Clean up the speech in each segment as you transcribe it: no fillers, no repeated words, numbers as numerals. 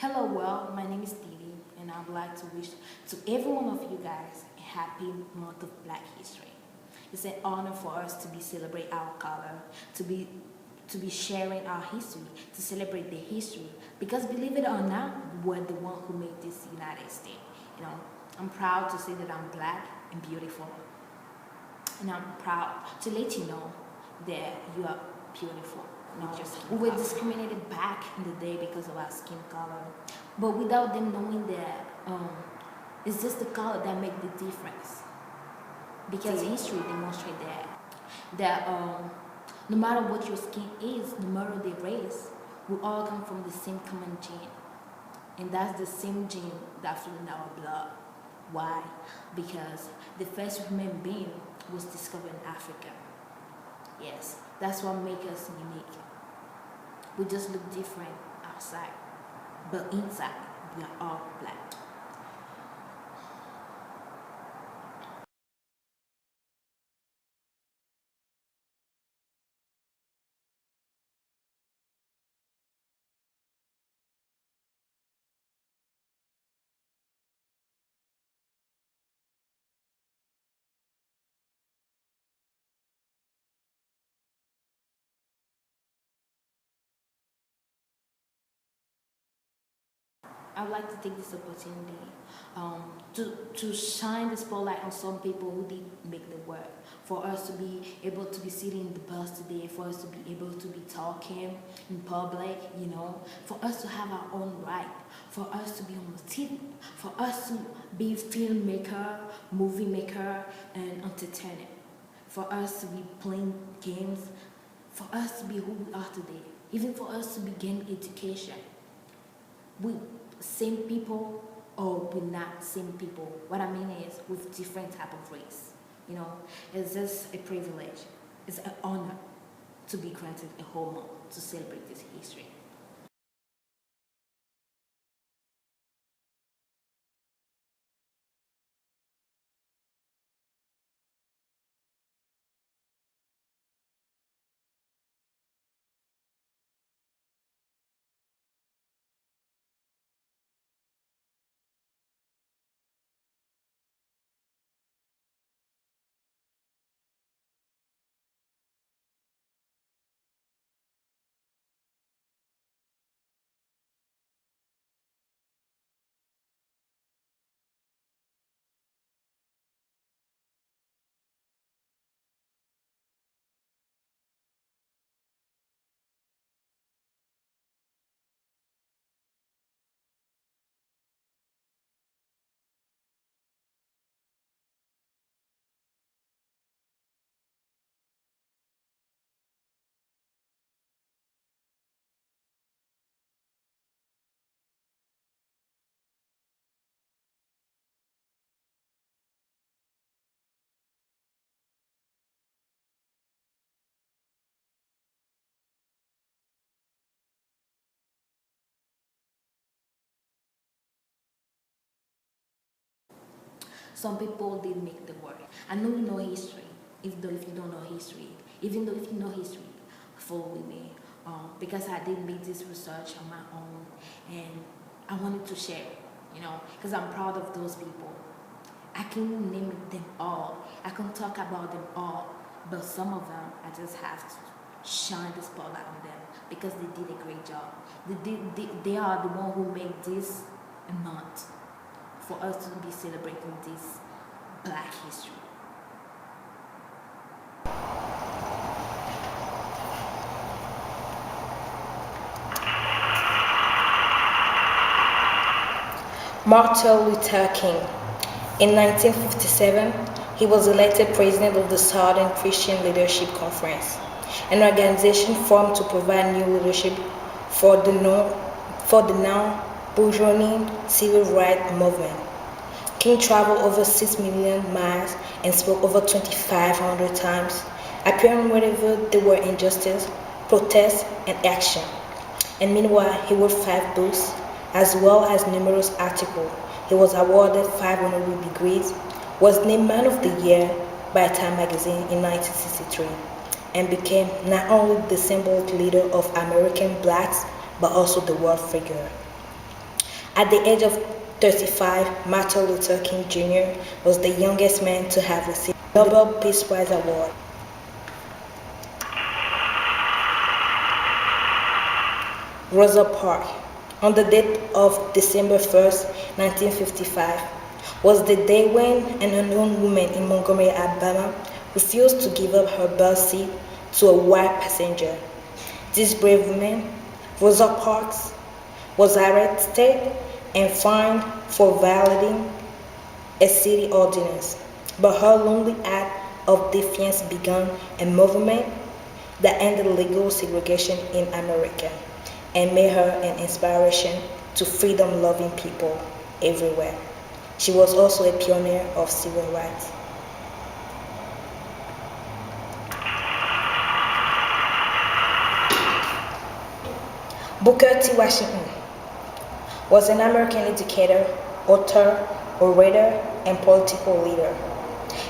Hello, world. My name is Didi, and I'd like to wish to every one of you guys a happy month of Black History. It's an honor for us to be celebrate our color, to be sharing our history, to celebrate the history. Because believe it or not, we're the one who made this United States. You know, I'm proud to say that I'm black and beautiful, and I'm proud to let you know that you are beautiful. No, we were discriminated back in the day because of our skin color, but without them knowing that it's just the color that make the difference. Because history demonstrates that no matter what your skin is, no matter the race, we all come from the same common gene, and that's the same gene that flows in our blood. Why? Because the first human being was discovered in Africa. Yes, that's what makes us unique. We just look different outside, but inside we are all black. I would like to take this opportunity to shine the spotlight on some people who did make the work. For us to be able to be sitting in the bus today, for us to be able to be talking in public, for us to have our own right, for us to be on the TV, for us to be filmmaker, movie maker, and entertainer, for us to be playing games, for us to be who we are today, even for us to begin education. We same people or we're not same people. What I mean is with different type of race. It's just a privilege. It's an honor to be granted a whole month to celebrate this history. Some people did make the work. I know you know history, even though if you don't know history. Even though if you know history, follow with me. Because I did make this research on my own, and I wanted to share, because I'm proud of those people. I can name them all. I can talk about them all, but some of them I just have to shine the spotlight on them because they did a great job. They are the one who made this a month for us to be celebrating this Black history. Martin Luther King. In 1957, he was elected president of the Southern Christian Leadership Conference, an organization formed to provide new leadership for the now burgeoning civil rights movement. King traveled over 6 million miles and spoke over 2,500 times, appearing wherever there were injustice, protests, and action. And meanwhile, he wrote 5 books, as well as numerous articles. He was awarded 5 honorary degrees, was named Man of the Year by Time magazine in 1963, and became not only the symbolic leader of American blacks, but also the world figure. At the age of 35, Martin Luther King Jr. was the youngest man to have received the Nobel Peace Prize award. Rosa Parks, on the date of December 1st, 1955, was the day when an unknown woman in Montgomery, Alabama, refused to give up her bus seat to a white passenger. This brave woman, Rosa Parks, was arrested and fined for violating a city ordinance, but her lonely act of defiance began a movement that ended legal segregation in America and made her an inspiration to freedom-loving people everywhere. She was also a pioneer of civil rights. Booker T. Washington was an American educator, author, orator, and political leader.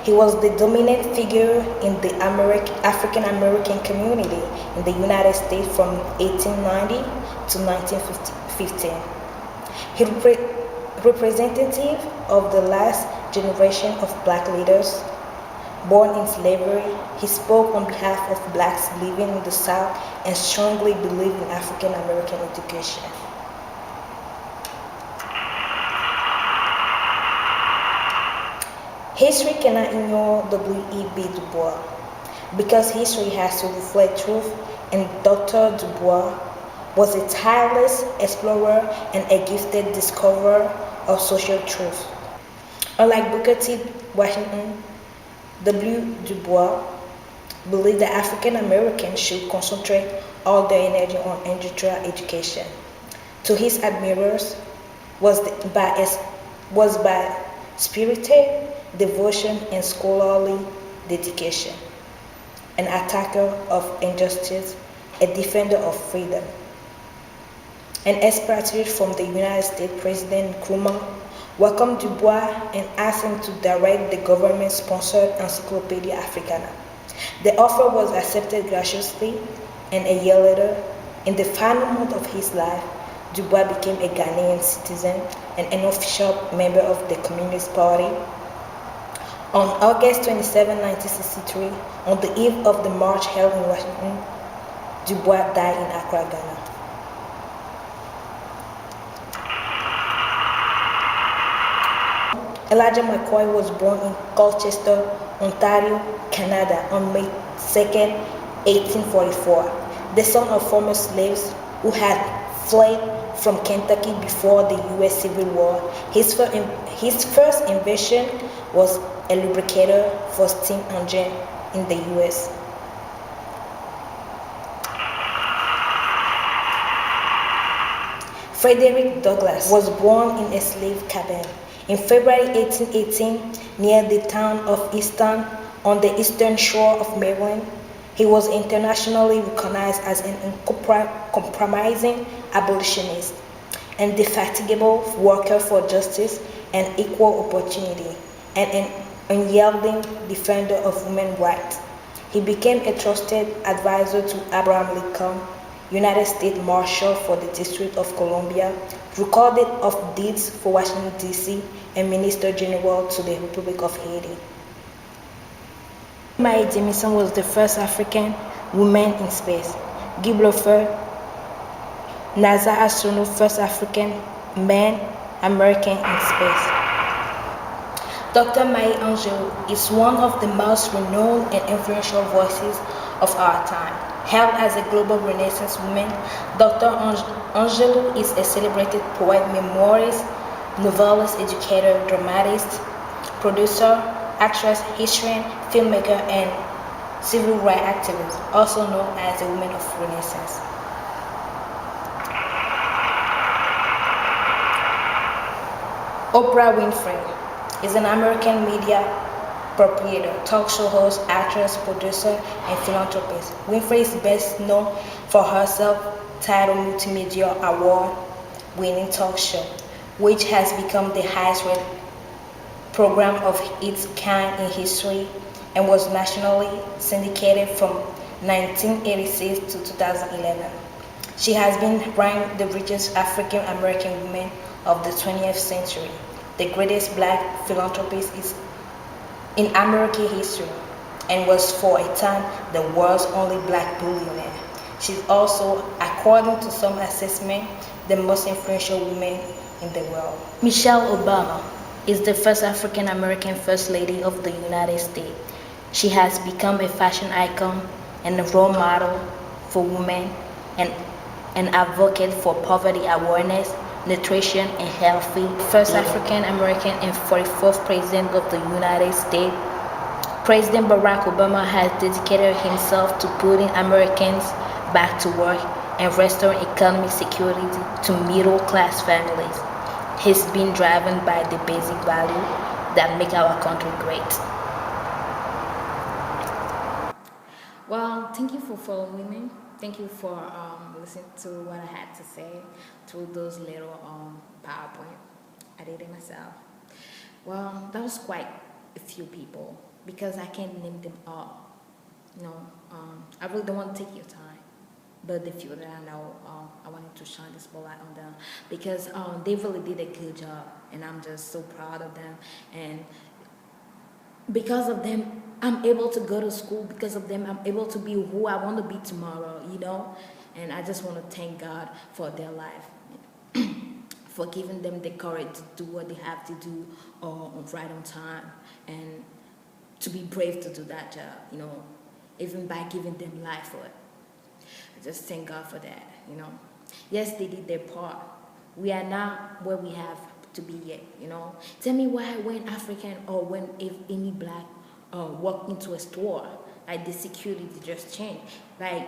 He was the dominant figure in the African American community in the United States from 1890 to 1915. He representative of the last generation of black leaders. Born in slavery, he spoke on behalf of blacks living in the South and strongly believed in African American education. History cannot ignore W.E.B. Du Bois because history has to reflect truth, and Dr. Du Bois was a tireless explorer and a gifted discoverer of social truth. Unlike Booker T. Washington, W. Du Bois believed that African Americans should concentrate all their energy on industrial education. To his admirers was by spirited devotion and scholarly dedication, an attacker of injustice, a defender of freedom. An expatriate from the United States President Nkrumah welcomed Du Bois and asked him to direct the government-sponsored Encyclopedia Africana. The offer was accepted graciously, and a year later, in the final month of his life, Du Bois became a Ghanaian citizen and an official member of the Communist Party. On August 27, 1963, on the eve of the march held in Washington, Du Bois died in Accra, Ghana. Elijah McCoy was born in Colchester, Ontario, Canada on May 2, 1844. The son of former slaves who had fled from Kentucky before the U.S. Civil War, his first invention was a lubricator for steam engine in the U.S. Frederick Douglass was born in a slave cabin in February 1818 near the town of Easton on the eastern shore of Maryland. He was internationally recognized as an uncompromising abolitionist, indefatigable worker for justice and equal opportunity, and an unyielding defender of women's rights. He became a trusted advisor to Abraham Lincoln, United States Marshal for the District of Columbia, Recorder of Deeds for Washington, D.C., and Minister General to the Republic of Haiti. Mae Jemison was the first African woman in space. Guy Bluford, NASA astronaut, first African man American in space. Dr. Maya Angelou is one of the most renowned and influential voices of our time. Hailed as a global Renaissance woman, Dr. Angelou is a celebrated poet, memoirist, novelist, educator, dramatist, producer, actress, historian, filmmaker, and civil rights activist, also known as a woman of Renaissance. Oprah Winfrey is an American media proprietor, talk show host, actress, producer, and philanthropist. Winfrey is best known for her self-titled multimedia award-winning talk show, which has become the highest-rated program of its kind in history and was nationally syndicated from 1986 to 2011. She has been ranked the richest African American woman of the 20th century, the greatest black philanthropist is in American history, and was for a time the world's only black billionaire. She's also, according to some assessment, the most influential woman in the world. Michelle Obama is the first African American First Lady of the United States. She has become a fashion icon and a role model for women and an advocate for poverty awareness, nutrition, and healthy. First African American and 44th President of the United States. President Barack Obama has dedicated himself to putting Americans back to work and restoring economic security to middle-class families. He's been driven by the basic values that make our country great. Well, thank you for following me. Thank you for listening to what I had to say through those little PowerPoint. I did it myself. Well, that was quite a few people because I can't name them all. I really don't want to take your time, but the few that I know, I wanted to shine the spotlight on them because they really did a good job, and I'm just so proud of them. And because of them, I'm able to go to school. Because of them, I'm able to be who I want to be tomorrow, And I just want to thank God for their life, for giving them the courage to do what they have to do right on time, and to be brave to do that job, even by giving them life for it. I just thank God for that, Yes, they did their part. We are not where we have to be yet, Tell me why when African or when if any black walk into a store, like the security just changed. Like,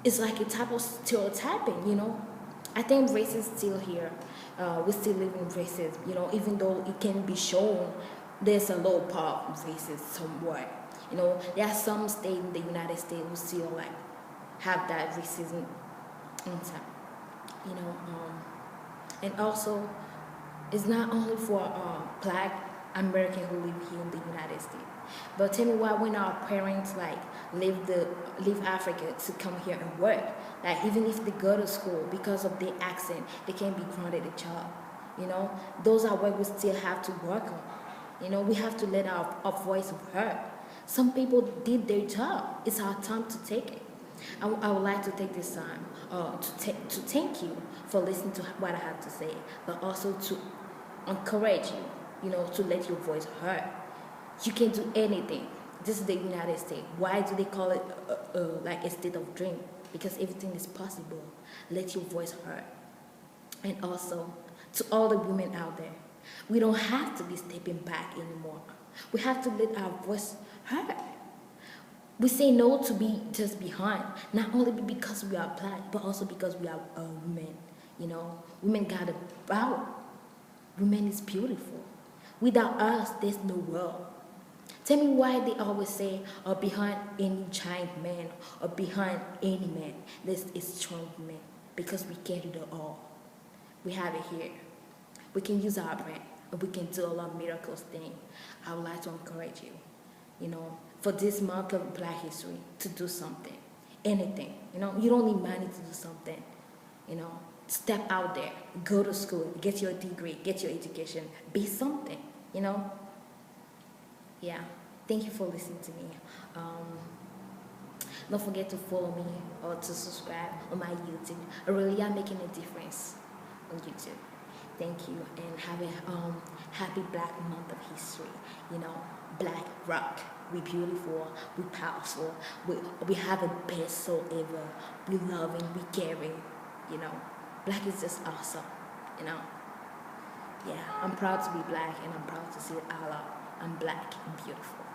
it's like a type of stereotyping, I think race is still here. We still live in racism, even though it can be shown there's a low part of racism somewhere. There are some states in the United States who still like have that racism inside, and also it's not only for black Americans who live here in the United States. But tell me why when our parents leave Africa to come here and work, like even if they go to school because of their accent, they can be granted a job. Those are what we still have to work on. We have to let our voice be heard. Some people did their job. It's our time to take it. I would like to take this time to thank you for listening to what I have to say, but also to encourage you, to let your voice heard. You can do anything. This is the United States. Why do they call it like a state of dream? Because everything is possible. Let your voice heard. And also, to all the women out there, we don't have to be stepping back anymore. We have to let our voice heard. We say no to be just behind, not only because we are black, but also because we are women. Women got a power. Women is beautiful. Without us, there's no world. Tell me why they always say, behind any giant man or behind any man, there's a strong man. Because we can do it all. We have it here. We can use our brain, and we can do a lot of miracles things. I would like to encourage you, for this month of Black History, to do something, anything. You don't need money to do something. Step out there, go to school, get your degree, get your education, be something. Yeah. Thank you for listening to me. Don't forget to follow me or to subscribe on my YouTube. I really am making a difference on YouTube. Thank you, and have a happy Black Month of History. Black rock. We beautiful. We powerful. We have a best soul ever. We loving. We caring. Black is just awesome. Yeah, I'm proud to be black, and I'm proud to see it all out. I'm black and beautiful.